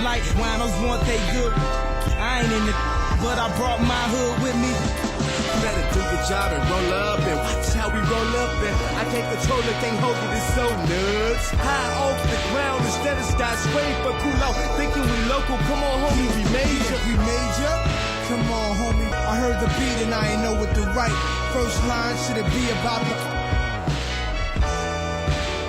like winos want they good. I ain't in the, but I brought my hood with me. Better do the job and roll up and watch how we roll up and I can't control it, can't hold it, it's so nuts. High off the ground instead of skyscraper, cool out, thinking we local. Come on, homie, we major. We major? Come on, homie. I heard the beat and I ain't know what to write. First line, should it be about the...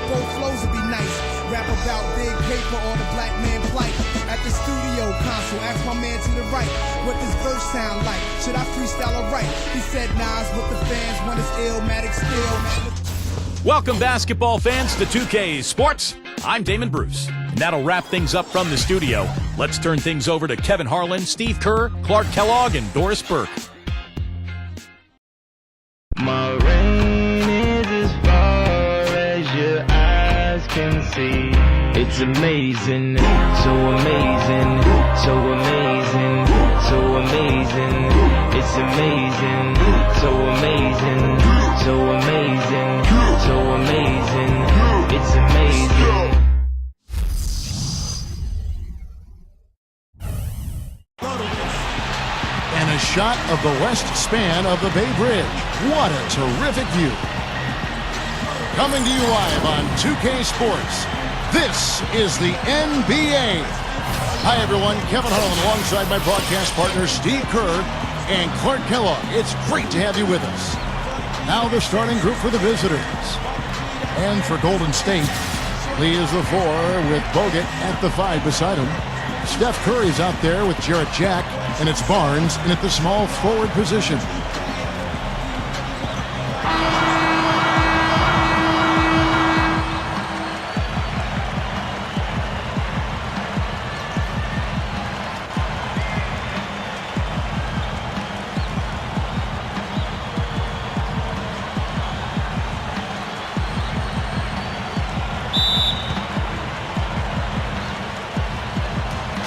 Both flows would be nice. Rap about big paper or the black man plight. At the studio console, ask my man to the right, what this verse sound like? Should I freestyle or write? He said, Nas, what the fans want is Illmatic still. Welcome, basketball fans, to 2K Sports. I'm Damon Bruce, and that'll wrap things up from the studio. Let's turn things over to Kevin Harlan, Steve Kerr, Clark Kellogg, and Doris Burke. My rain is as far as your eyes can see. It's amazing, so amazing, so amazing, so amazing. It's amazing, so amazing, so amazing, so amazing. It's amazing. And a shot of the west span of the Bay Bridge. What a terrific view. Coming to you live on 2K Sports. This is the NBA. Hi, everyone. Kevin Harlan alongside my broadcast partner, Steve Kerr and Clark Kellogg. It's great to have you with us. Now the starting group for the visitors. And for Golden State, Lee is the 4 with Bogut at the 5 beside him. Steph Curry's out there with Jarrett Jack, and it's Barnes in at the small forward position.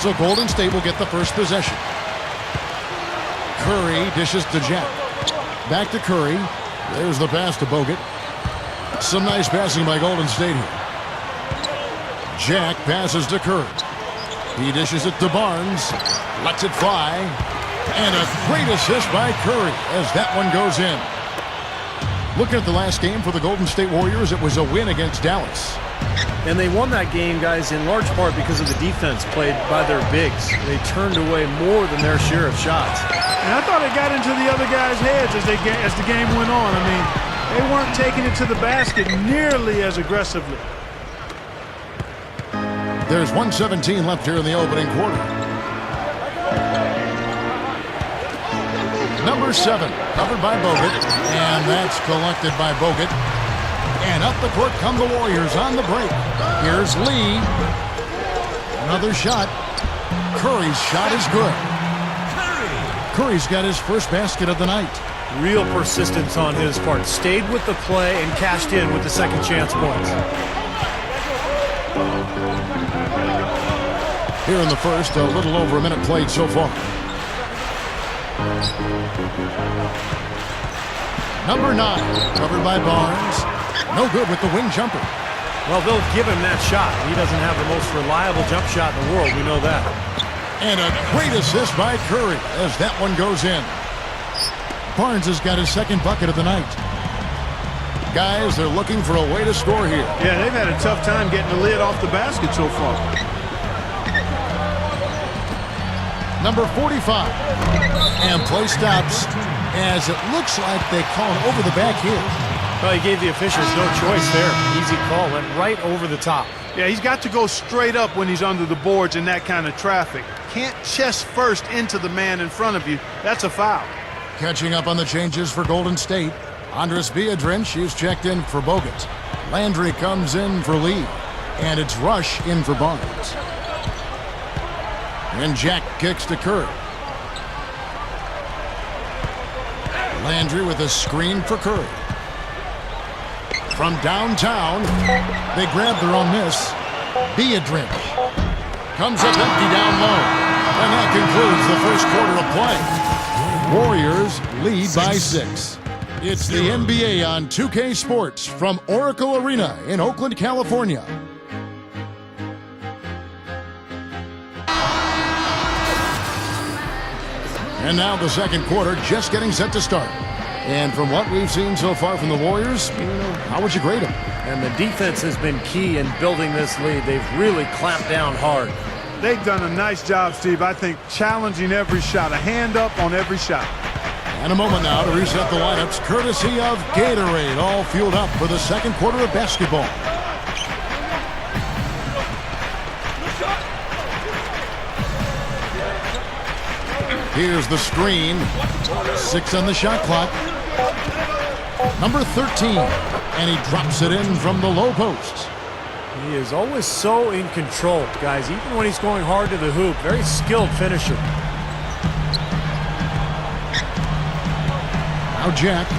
So Golden State will get the first possession. Curry dishes to Jack. Back to Curry. There's the pass to Bogut. Some nice passing by Golden State here. Jack passes to Curry. He dishes it to Barnes. Lets it fly. And a great assist by Curry as that one goes in. Looking at the last game for the Golden State Warriors, it was a win against Dallas. And they won that game, guys, in large part because of the defense played by their bigs. They turned away more than their share of shots. And I thought it got into the other guys' heads as the game went on. I mean, they weren't taking it to the basket nearly as aggressively. There's 1:17 left here in the opening quarter. Number 7, covered by Bogut, and that's collected by Bogut. And up the court come the Warriors on the break. Here's Lee. Another shot. Curry's shot is good. Curry's got his first basket of the night. Real persistence on his part. Stayed with the play and cashed in with the second chance points. Here in the first, a little over a minute played so far. Number 9, covered by Barnes. No good with the wing jumper. Well, they'll give him that shot. He doesn't have the most reliable jump shot in the world. We know that. And a great assist by Curry as that one goes in. Barnes has got his second bucket of the night. Guys, they're looking for a way to score here. Yeah, they've had a tough time getting the lid off the basket so far. Number 45. And play stops as it looks like they call it over the back here. Well, he gave the officials no choice there. Easy call. Went right over the top. Yeah, he's got to go straight up when he's under the boards in that kind of traffic. Can't chest first into the man in front of you. That's a foul. Catching up on the changes for Golden State. Andres Biedrins is checked in for Bogut. Landry comes in for Lee. And it's Rush in for Barnes. And Jack kicks to Curry. Landry with a screen for Curry. From downtown, they grab their own miss. Biedrins comes up empty down low. And that concludes the first quarter of play. Warriors lead by 6. It's the NBA on 2K Sports from Oracle Arena in Oakland, California. And now the second quarter just getting set to start. And from what we've seen so far from the Warriors, how would you grade them? And the defense has been key in building this lead. They've really clamped down hard. They've done a nice job, Steve. I think challenging every shot, a hand up on every shot. And a moment now to reset the lineups, courtesy of Gatorade, all fueled up for the second quarter of basketball. Here's the screen. 6 on the shot clock. Number 13. And he drops it in from the low post. He is always so in control, guys, even when he's going hard to the hoop. Very skilled finisher. Now Jack.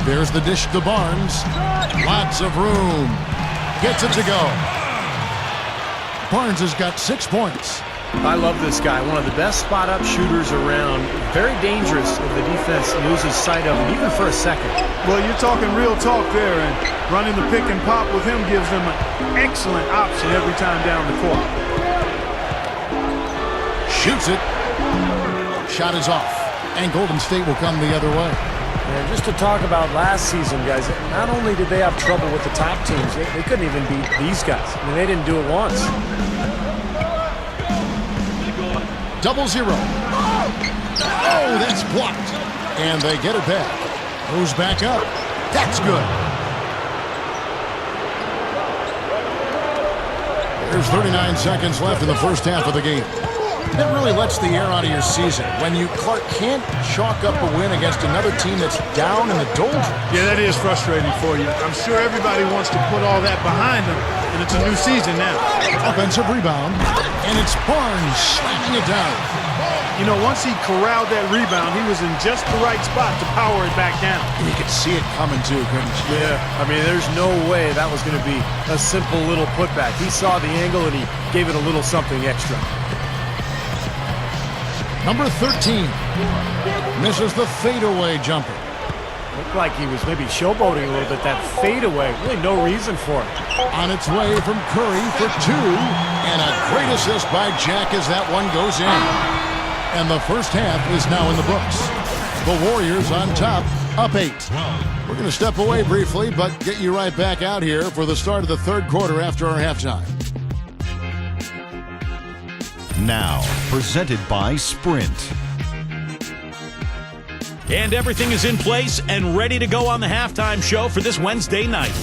There's the dish to Barnes. Lots of room. Gets it to go. Barnes has got 6 points. I love this guy. One of the best spot-up shooters around. Very dangerous if the defense loses sight of him, even for a second. Well, you're talking real talk there, and running the pick and pop with him gives them an excellent option every time down the court. Shoots it. Shot is off. And Golden State will come the other way. And just to talk about last season, guys, not only did they have trouble with the top teams, they couldn't even beat these guys. I mean, they didn't do it once. 0-0. Oh, that's blocked. And they get it back. Goes back up. That's good. There's 39 seconds left in the first half of the game. That really lets the air out of your season when you, Clark, can't chalk up a win against another team that's down in the doldrums. Yeah, that is frustrating for you. I'm sure everybody wants to put all that behind them, and it's a new season now. Offensive rebound, and it's Barnes slamming it down. You know, once he corralled that rebound, he was in just the right spot to power it back down. You could see it coming too, couldn't you? Yeah, I mean, there's no way that was going to be a simple little putback. He saw the angle, and he gave it a little something extra. Number 13 misses the fadeaway jumper. Looked like he was maybe showboating a little bit. That fadeaway, really no reason for it. On its way from Curry for 2, and a great assist by Jack as that one goes in. And the first half is now in the books. The Warriors on top, up 8. We're going to step away briefly, but get you right back out here for the start of the third quarter after our halftime. Now, presented by Sprint. And everything is in place and ready to go on the halftime show for this Wednesday night.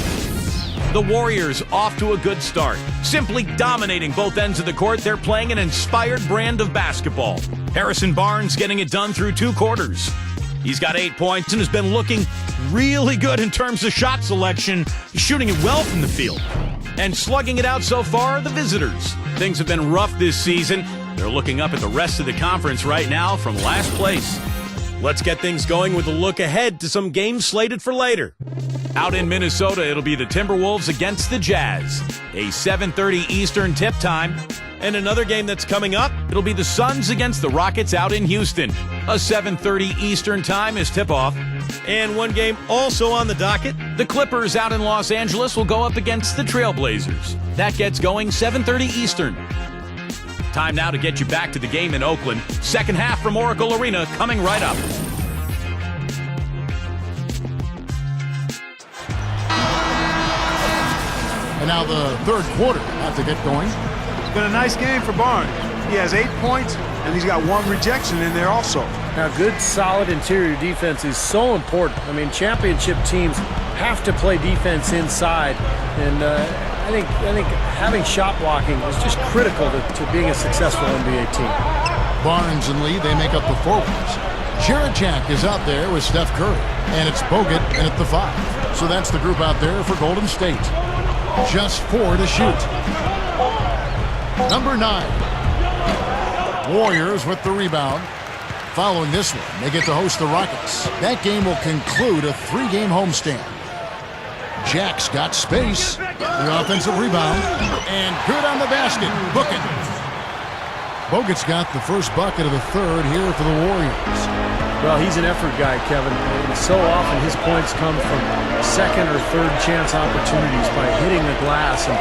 The Warriors off to a good start, simply dominating both ends of the court. They're playing an inspired brand of basketball. Harrison Barnes getting it done through 2 quarters. He's got 8 points and has been looking really good in terms of shot selection, shooting it well from the field. And slugging it out so far, the visitors. Things have been rough this season. They're looking up at the rest of the conference right now from last place. Let's get things going with a look ahead to some games slated for later. Out in Minnesota, it'll be the Timberwolves against the Jazz. A 7:30 Eastern tip time. And another game that's coming up, it'll be the Suns against the Rockets out in Houston. A 7:30 Eastern time is tip-off. And one game also on the docket, the Clippers out in Los Angeles will go up against the Trailblazers. That gets going 7:30 Eastern. Time now to get you back to the game in Oakland. Second half from Oracle Arena coming right up. And now the third quarter about to get going. It's been a nice game for Barnes. He has 8 points, and he's got 1 rejection in there also. Now, good, solid interior defense is so important. I mean, championship teams have to play defense inside, and I think having shot blocking is just critical to being a successful NBA team. Barnes and Lee, they make up the forwards. Jared Jack is out there with Steph Curry, and it's Bogut in at the 5. So that's the group out there for Golden State. Just 4 to shoot. Number 9. Warriors with the rebound. Following this one, they get to host the Rockets. That game will conclude a 3-game homestand. Jack's got space. The offensive rebound. And good on the basket. Book it. Bogut's got the first bucket of the third here for the Warriors. Well, he's an effort guy, Kevin. And so often his points come from second or third chance opportunities by hitting the glass and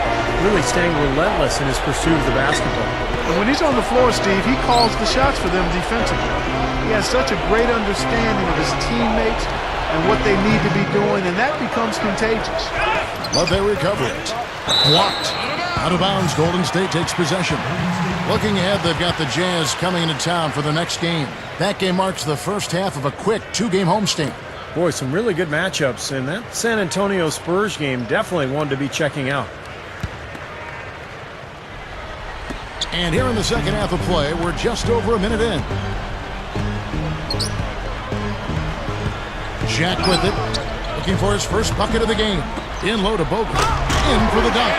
really staying relentless in his pursuit of the basketball. And when he's on the floor, Steve, he calls the shots for them defensively. He has such a great understanding of his teammates and what they need to be doing, and that becomes contagious. But they recover it. Blocked. Out of bounds, Golden State takes possession. Looking ahead, they've got the Jazz coming into town for the next game. That game marks the first half of a quick 2-game homestand. Boy, some really good matchups, and that San Antonio Spurs game definitely one to be checking out. And here in the second half of play, we're just over a minute in. Jack with it, looking for his first bucket of the game. In low to Bogut, in for the dunk.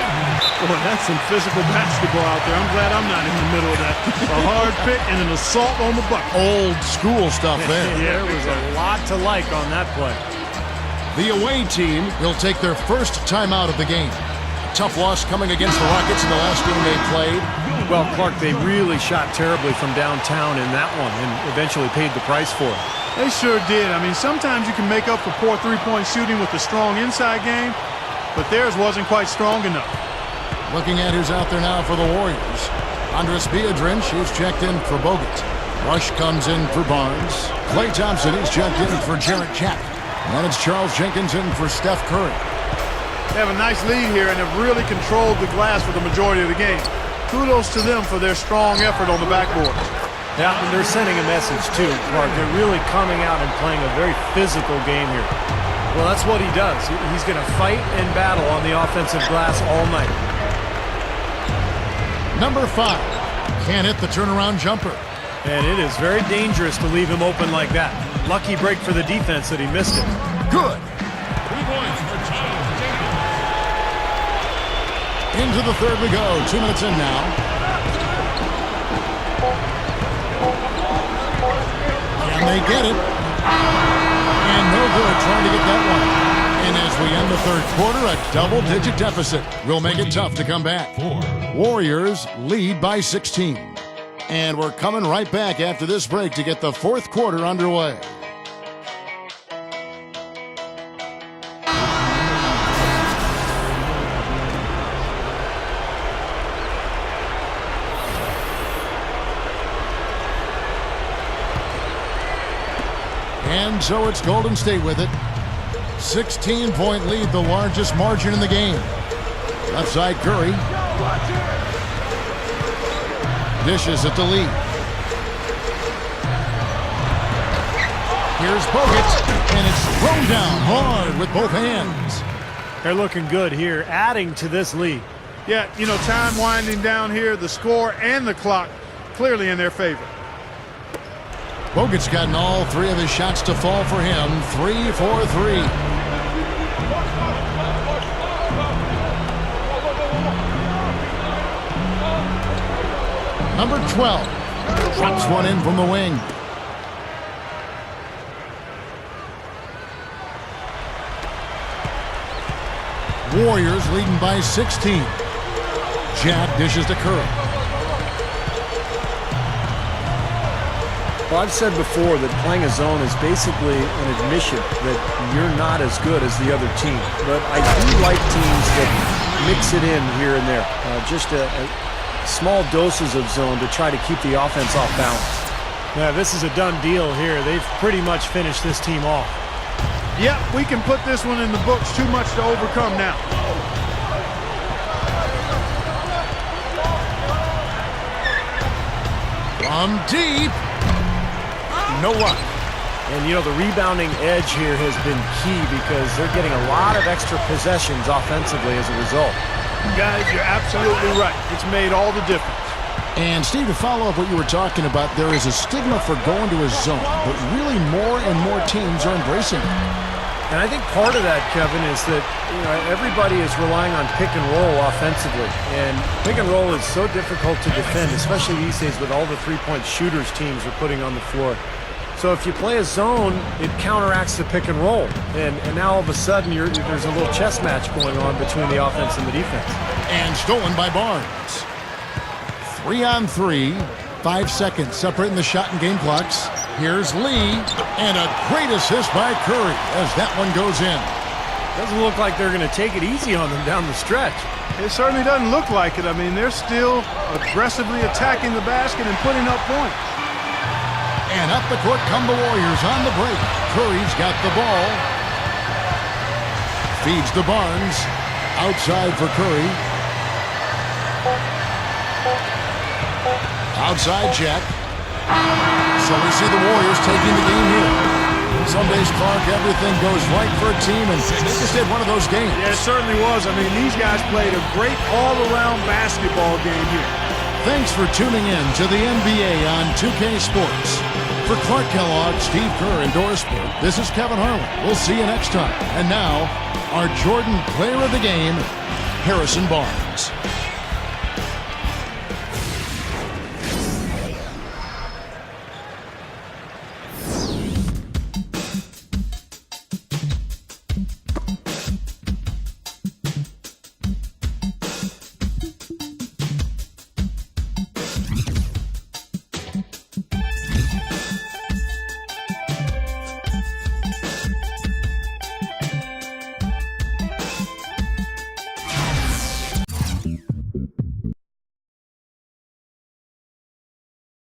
Boy, that's some physical basketball out there. I'm glad I'm not in the middle of that. A hard pick and an assault on the bucket. Old school stuff there. Yeah, there was a lot to like on that play. The away team will take their first timeout of the game. Tough loss coming against the Rockets in the last game they played. Well, Clark, they really shot terribly from downtown in that one and eventually paid the price for it. They sure did. I mean, sometimes you can make up for poor three-point shooting with a strong inside game, but theirs wasn't quite strong enough. Looking at who's out there now for the Warriors. Andres Biedrins, he's checked in for Bogut. Rush comes in for Barnes. Klay Thompson, he's checked in for Jarrett Jack. And it's Charles Jenkins in for Steph Curry. They have a nice lead here and have really controlled the glass for the majority of the game. Kudos to them for their strong effort on the backboard. Yeah, and they're sending a message, too, Clark. They're really coming out and playing a very physical game here. Well, that's what he does. He's going to fight and battle on the offensive glass all night. Number 5. Can't hit the turnaround jumper. And it is very dangerous to leave him open like that. Lucky break for the defense that he missed it. Good. Into the third we go. 2 minutes in now. And they get it. And no good trying to get that one. And as we end the third quarter, a double-digit deficit will make it tough to come back. Warriors lead by 16. And we're coming right back after this break to get the fourth quarter underway. And so it's Golden State with it. 16-point lead, the largest margin in the game. Left side Curry. Dishes at the lead. Here's Bogut, and it's thrown down hard with both hands. They're looking good here, adding to this lead. Yeah, you know, time winding down here, the score and the clock clearly in their favor. Bogut's gotten all 3 of his shots to fall for him. 3 for 3. Number 12 drops one in from the wing. Warriors leading by 16. Jack dishes to Curry. Well, I've said before that playing a zone is basically an admission that you're not as good as the other team. But I do like teams that mix it in here and there. Just a small doses of zone to try to keep the offense off balance. Yeah, this is a done deal here. They've pretty much finished this team off. Yep, we can put this one in the books. Too much to overcome now. From deep. No luck. And, you know, the rebounding edge here has been key because they're getting a lot of extra possessions offensively as a result. Guys, you're absolutely right. It's made all the difference. And, Steve, to follow up what you were talking about, there is a stigma for going to a zone, but really more and more teams are embracing it. And I think part of that, Kevin, is that everybody is relying on pick and roll offensively. And pick and roll is so difficult to defend, especially these days with all the three-point shooters teams are putting on the floor. So if you play a zone, it counteracts the pick and roll. And now all of a sudden there's a little chess match going on between the offense and the defense. And stolen by Barnes. 3-on-3. 5 seconds separating the shot and game clocks. Here's Lee. And a great assist by Curry as that one goes in. Doesn't look like they're going to take it easy on them down the stretch. It certainly doesn't look like it. I mean, they're still aggressively attacking the basket and putting up points. And up the court come the Warriors on the break. Curry's got the ball. Feeds to Barnes. Outside for Curry. Outside check. So we see the Warriors taking the game here. Some days, Clark, everything goes right for a team, and they just did one of those games. Yeah, it certainly was. I mean, these guys played a great all-around basketball game here. Thanks for tuning in to the NBA on 2K Sports. For Clark Kellogg, Steve Kerr, and Doris Burke, this is Kevin Harlan. We'll see you next time. And now, our Jordan Player of the Game, Harrison Barnes.